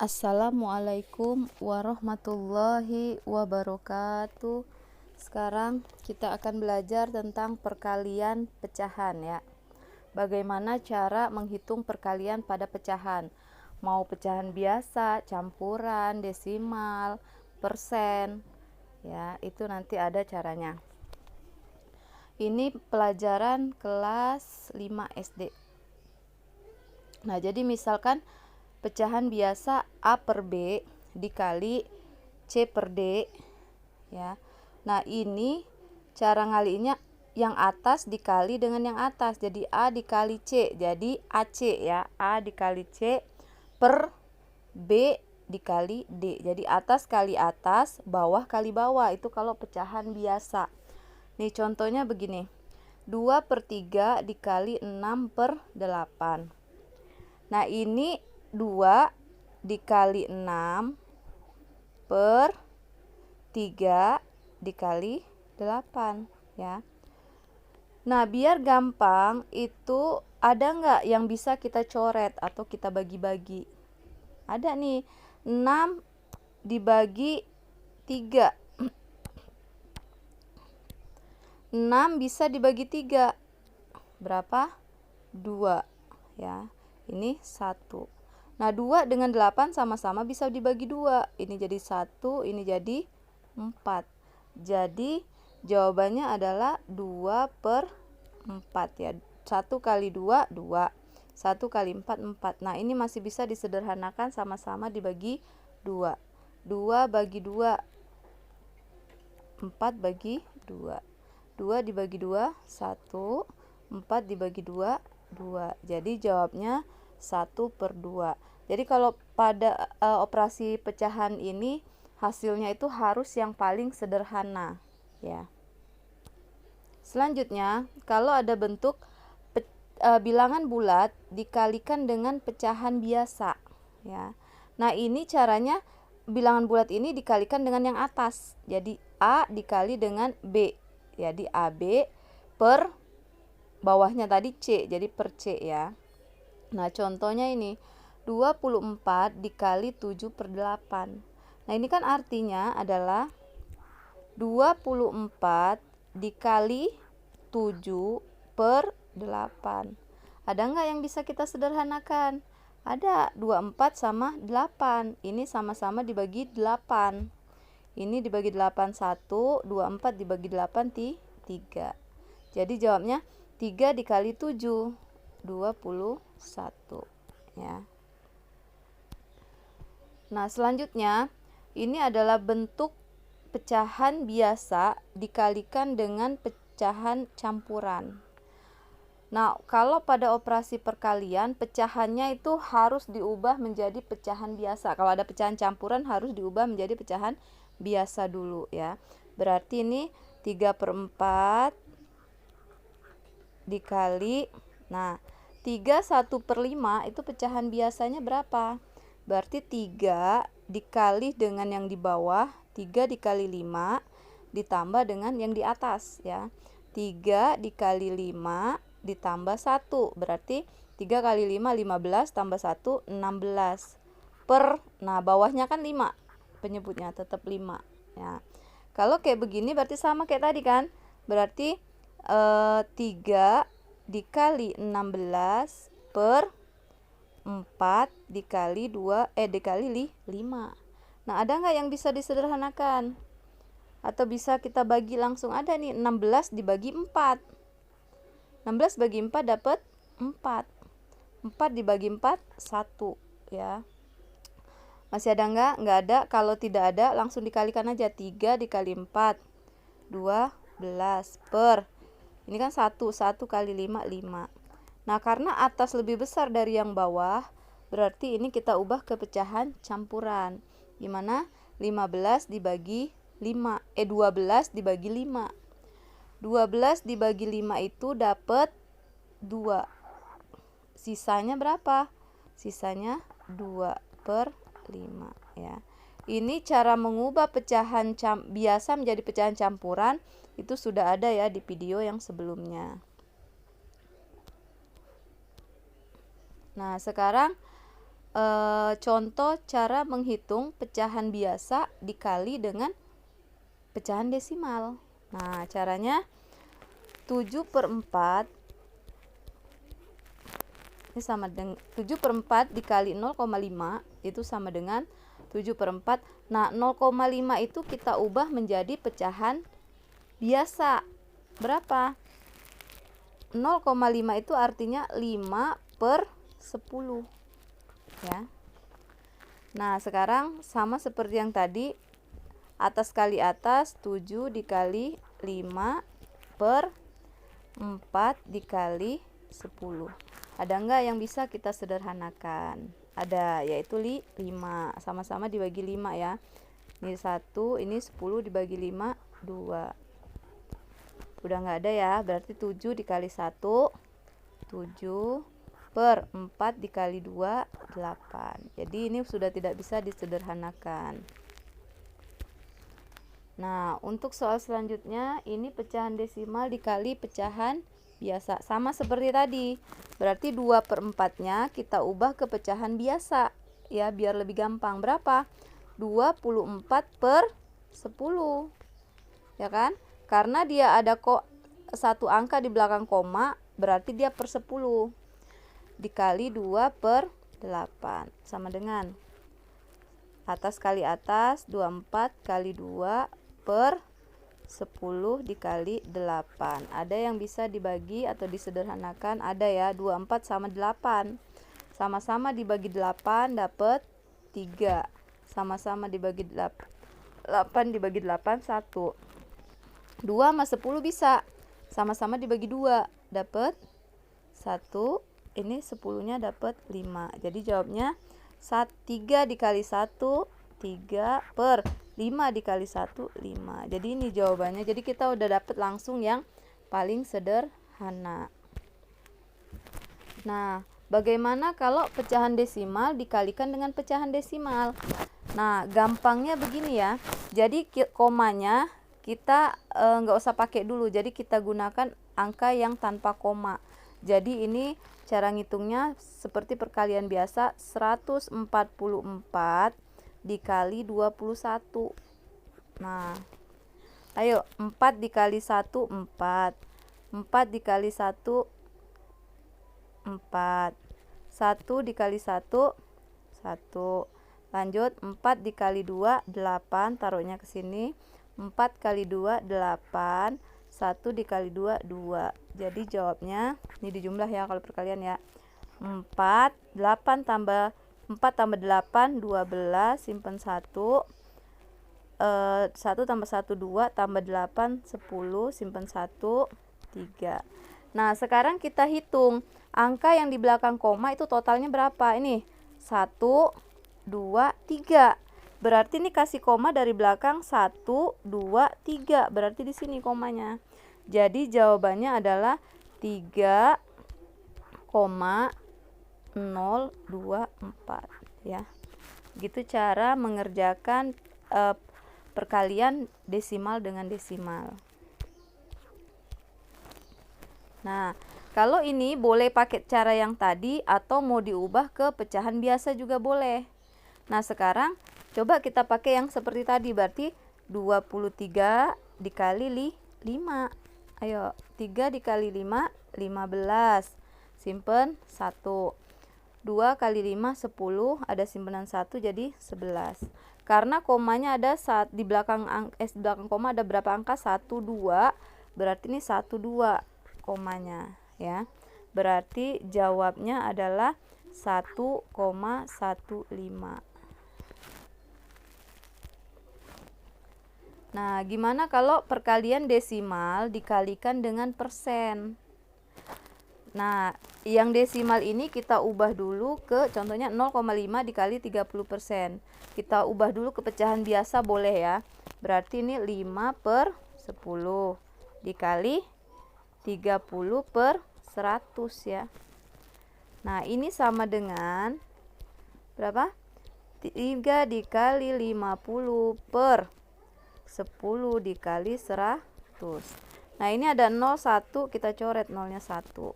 Assalamualaikum warahmatullahi wabarakatuh. Sekarang kita akan belajar tentang perkalian pecahan ya. Bagaimana cara menghitung perkalian pada pecahan? Mau pecahan biasa, campuran, desimal, persen. Ya, itu nanti ada caranya. Ini pelajaran kelas 5 SD. Nah, jadi misalkan pecahan biasa A per B dikali C per D ya. Nah, ini cara ngaliinnya yang atas dikali dengan yang atas, jadi A dikali C, jadi AC ya. A dikali C per B dikali D, jadi atas kali atas, bawah kali bawah. Itu kalau pecahan biasa. Nih contohnya begini, 2 per 3 dikali 6 per 8. Nah, ini 2 dikali 6 per 3 dikali 8 ya. Nah, biar gampang, itu ada nggak yang bisa kita coret atau kita bagi-bagi? Ada nih, 6 dibagi 3. 6 bisa dibagi 3. Berapa? 2 ya. Ini 1. Nah, 2 dengan 8 sama-sama bisa dibagi 2. Ini jadi 1, ini jadi 4. Jadi jawabannya adalah 2 per 4 ya. 1 kali 2, 2. 1 kali 4, 4. Nah, ini masih bisa disederhanakan, sama-sama dibagi 2. 2 bagi 2, 4 bagi 2. 2 dibagi 2, 1. 4 dibagi 2, 2. Jadi jawabnya 1 per 2. Jadi kalau pada operasi pecahan ini hasilnya itu harus yang paling sederhana ya. Selanjutnya, kalau ada bentuk bilangan bulat dikalikan dengan pecahan biasa ya. Nah, ini caranya bilangan bulat ini dikalikan dengan yang atas. Jadi A dikali dengan B. Jadi AB per bawahnya tadi C, jadi per C ya. Nah, contohnya ini 24 dikali 7 per 8. Nah, ini kan artinya adalah 24 dikali 7 per 8. Ada nggak yang bisa kita sederhanakan? Ada, 24 sama 8. Ini sama-sama dibagi 8. Ini dibagi 8 1, 24 dibagi 8 3. Jadi jawabnya 3 dikali 7, 21 ya. Nah, selanjutnya ini adalah bentuk pecahan biasa dikalikan dengan pecahan campuran. Nah, kalau pada operasi perkalian, pecahannya itu harus diubah menjadi pecahan biasa. Kalau ada pecahan campuran harus diubah menjadi pecahan biasa dulu ya. Berarti ini 3 per 4 dikali, nah 3 1 per 5 itu pecahan biasanya berapa? Berarti 3 dikali dengan yang di bawah, 3 dikali 5 ditambah dengan yang di atas ya. 3 dikali 5 ditambah 1, berarti 3 kali 5 15 tambah 1 16 per, nah bawahnya kan 5 penyebutnya tetap 5 ya. Kalau kayak begini berarti sama kayak tadi kan, berarti 3 dikali 16 per 4 dikali 2 dikali 5. Nah, ada nggak yang bisa disederhanakan? Atau bisa kita bagi langsung? Ada nih, 16 dibagi 4. 16 bagi 4 dapat 4. 4 dibagi 4 1 ya. Masih ada nggak? Nggak ada. Kalau tidak ada langsung dikalikan aja. 3 dikali 4 12 per, ini kan 1 kali 5 5. Nah, karena atas lebih besar dari yang bawah, berarti ini kita ubah ke pecahan campuran. Gimana? 15 dibagi 5, 12 dibagi 5. 12 dibagi 5 itu dapat 2. Sisanya berapa? Sisanya 2 per 5 ya. Ini cara mengubah pecahan biasa menjadi pecahan campuran, itu sudah ada ya di video yang sebelumnya. Nah, sekarang contoh cara menghitung pecahan biasa dikali dengan pecahan desimal. Nah, caranya 7/4 ini sama dengan 7/4 dikali 0,5 itu sama dengan 7/4. Nah, 0,5 itu kita ubah menjadi pecahan biasa. Berapa? 0,5 itu artinya 5/10 ya. Nah, sekarang sama seperti yang tadi, atas kali atas 7 dikali 5/4 dikali 10. Ada enggak yang bisa kita sederhanakan? Ada, yaitu 5. Sama-sama dibagi 5 ya. Ini 1, ini 10 dibagi 5, 2. Udah enggak ada ya, berarti 7 dikali 1, 7/4 dikali 2, 8. Jadi ini sudah tidak bisa disederhanakan. Nah, untuk soal selanjutnya, ini pecahan desimal dikali pecahan biasa. Sama seperti tadi. Berarti 2/4-nya kita ubah ke pecahan biasa. Ya, biar lebih gampang. Berapa? 24/10. Ya kan? Karena dia ada kok satu angka di belakang koma, berarti dia per 10. Dikali 2/8. Sama dengan atas kali atas, 24 kali 2/10 dikali 8. Ada yang bisa dibagi atau disederhanakan? Ada ya, 24 sama 8. Sama-sama dibagi 8 dapat 3. Sama-sama dibagi 8 dibagi 8, 1. 2 sama 10 bisa. Sama-sama dibagi 2 dapat 1. Ini 10-nya dapat 5. Jadi jawabnya 3 dikali 1, 3/5 dikali 1, 5. Jadi ini jawabannya. Jadi kita udah dapat langsung yang paling sederhana. Nah, bagaimana kalau pecahan desimal dikalikan dengan pecahan desimal? Nah, gampangnya begini ya. Jadi komanya kita nggak usah pakai dulu. Jadi kita gunakan angka yang tanpa koma. Jadi ini cara ngitungnya seperti perkalian biasa, 144 dikali 21. Nah, ayo 4 dikali 1, 4. 4 dikali 1, 4. 1 dikali 1, 1. Lanjut, 4 dikali 2, 8. Taruhnya ke sini. 4 kali 2, 8. 1 dikali 2, 2. Jadi jawabnya, ini dijumlah ya kalau perkalian ya. 4, 8 tambah 4 tambah 8, 12, simpen 1. 1 tambah 1, 2, tambah 8, 10, simpen 1, 3. Nah, sekarang kita hitung angka yang di belakang koma itu totalnya berapa? Ini 1, 2, 3. Berarti ini kasih koma dari belakang 1, 2, 3. Berarti di sini komanya. Jadi jawabannya adalah 3,024 ya. Gitu cara mengerjakan perkalian desimal dengan desimal. Nah, kalau ini boleh pakai cara yang tadi atau mau diubah ke pecahan biasa juga boleh. Nah, sekarang coba kita pakai yang seperti tadi, berarti 23 dikali 5. Ayo, 3 dikali 5, 15. Simpen 1. 2 kali 5, 10. Ada simpenan 1, jadi 11. Karena komanya ada saat di belakang koma ada berapa angka? 1, 2. Berarti ini 1, 2 komanya ya. Berarti jawabnya adalah 1,15. Nah, gimana kalau perkalian desimal dikalikan dengan persen? Nah, yang desimal ini kita ubah dulu ke contohnya 0,5 dikali 30%. Kita ubah dulu ke pecahan biasa boleh ya. Berarti ini 5/10 dikali 30/100 ya. Nah, ini sama dengan berapa? 3 dikali 50/10 dikali 100. Nah, ini ada 0, 1, kita coret nolnya 1.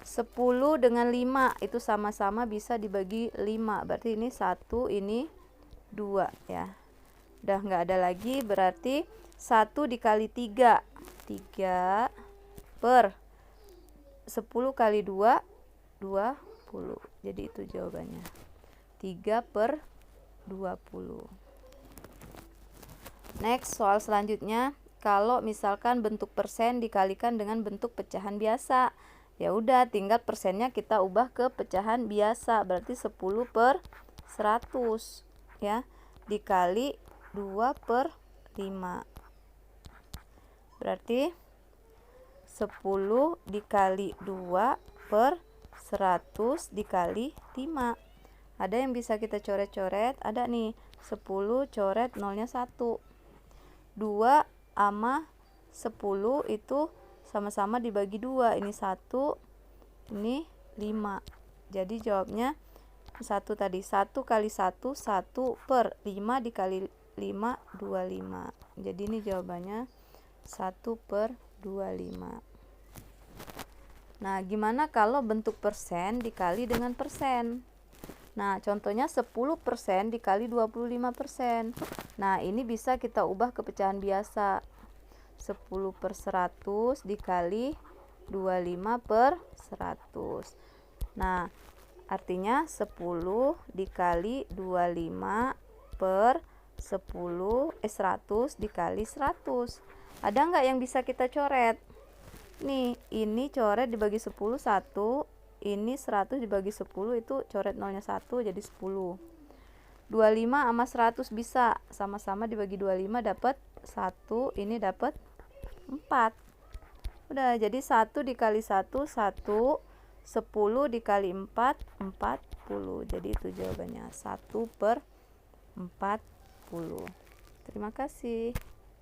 10 dengan 5 itu sama-sama bisa dibagi 5. Berarti ini 1, ini 2 ya. Udah nggak ada lagi, berarti 1 dikali 3. 3 per 10 kali 2, 20. Jadi itu jawabannya. 3 per 20. Next, soal selanjutnya. Kalau misalkan bentuk persen dikalikan dengan bentuk pecahan biasa, ya udah tinggal persennya kita ubah ke pecahan biasa. Berarti 10 per 100 ya, dikali 2 per 5. Berarti 10 dikali 2 per 100 dikali 5. Ada yang bisa kita coret-coret? Ada nih, 10 coret nolnya 1. 2 sama 10 itu sama-sama dibagi 2. Ini 1, ini 5. Jadi jawabnya 1 tadi. 1 kali 1, 1 per 5 dikali 5, 25. Jadi ini jawabannya 1 per 25. Nah, gimana kalau bentuk persen dikali dengan persen? Nah, contohnya 10% dikali 25%. Nah, ini bisa kita ubah ke pecahan biasa. 10 per 100 dikali 25 per 100. Nah, artinya 10 dikali 25 per 100 dikali 100. Ada nggak yang bisa kita coret? Nih, ini coret dibagi 10, 1. Ini 100 dibagi 10, itu coret nolnya 1, jadi 10. 25 sama 100 bisa sama-sama dibagi 25, dapat 1. Ini dapat 4. Udah, jadi 1 dikali 1, 1. 10 dikali 4, 40. Jadi itu jawabannya 1 per 40. Terima kasih.